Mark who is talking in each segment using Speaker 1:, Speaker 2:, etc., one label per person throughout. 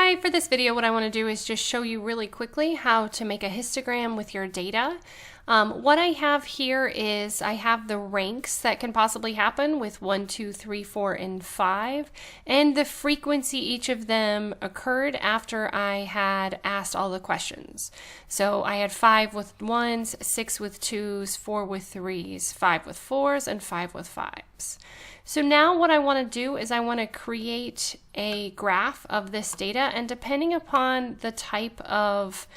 Speaker 1: Hi, for this video what I want to do is just show you really quickly how to make a histogram with your data. What I have here is I have the ranks that can possibly happen with 1, 2, 3, 4, and 5, and the frequency each of them occurred after I had asked all the questions. So I had 5 with 1s, 6 with 2s, 4 with 3s, 5 with 4s, and 5 with 5s. So now what I want to do is I want to create a graph of this data, and depending upon the type of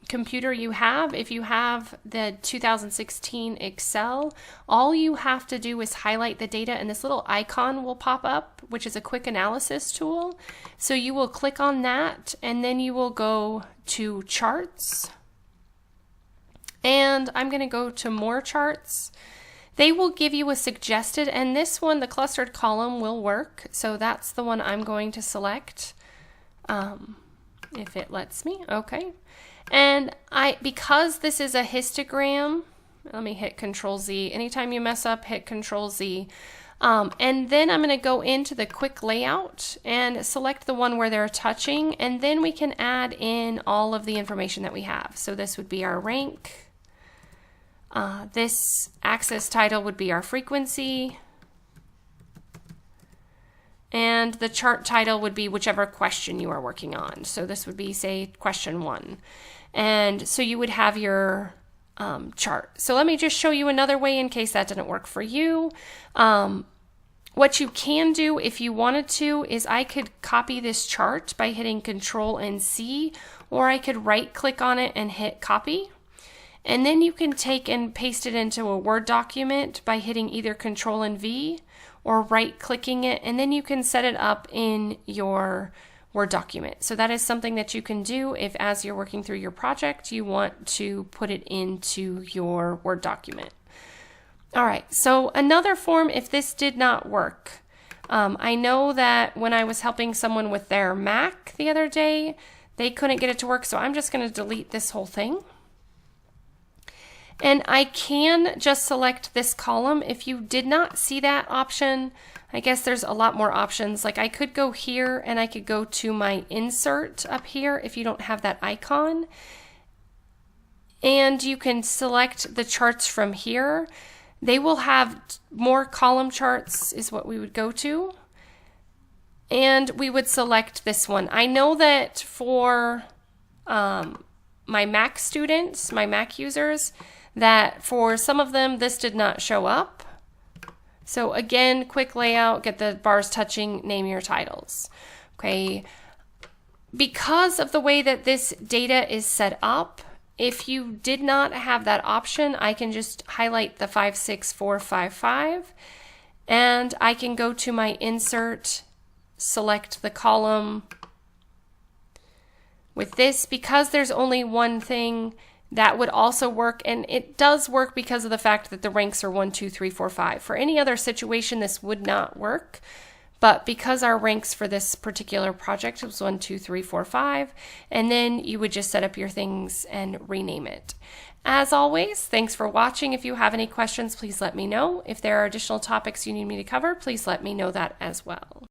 Speaker 1: computer you have, if you have the 2016 Excel, all you have to do is highlight the data and this little icon will pop up, which is a quick analysis tool. So you will click on that and then you will go to charts, and I'm going to go to more charts. They will give you a suggested, and this one, the clustered column, will work. So that's the one I'm going to select, if it lets me. Okay. And because this is a histogram, let me hit Control Z. Anytime you mess up, hit Control Z. And then I'm going to go into the quick layout and select the one where they're touching, and then we can add in all of the information that we have. So this would be our rank. This axis title would be our frequency, and the chart title would be whichever question you are working on. So this would be, say, question 1. And so you would have your chart. So let me just show you another way in case that didn't work for you. What you can do if you wanted to is I could copy this chart by hitting Control and C, or I could right click on it and hit copy. And then you can take and paste it into a Word document by hitting either Control and V or right clicking it, and then you can set it up in your Word document. So that is something that you can do if, as you're working through your project, you want to put it into your Word document. All right, so another form, if this did not work, I know that when I was helping someone with their Mac the other day, they couldn't get it to work, so I'm just going to delete this whole thing. And I can just select this column. If you did not see that option, I guess there's a lot more options. Like I could go here and I could go to my insert up here if you don't have that icon. And you can select the charts from here. They will have more column charts is what we would go to. And we would select this one. I know that for my Mac students, my Mac users, that for some of them this did not show up. So again, quick layout, get the bars touching, name your titles. Okay, because of the way that this data is set up, if you did not have that option, I can just highlight the 56455 and I can go to my insert, select the column. With this, because there's only one thing, that would also work, and it does work because of the fact that the ranks are 1, 2, 3, 4, 5. For any other situation, this would not work, but because our ranks for this particular project was 1, 2, 3, 4, 5, and then you would just set up your things and rename it. As always, thanks for watching. If you have any questions, please let me know. If there are additional topics you need me to cover, please let me know that as well.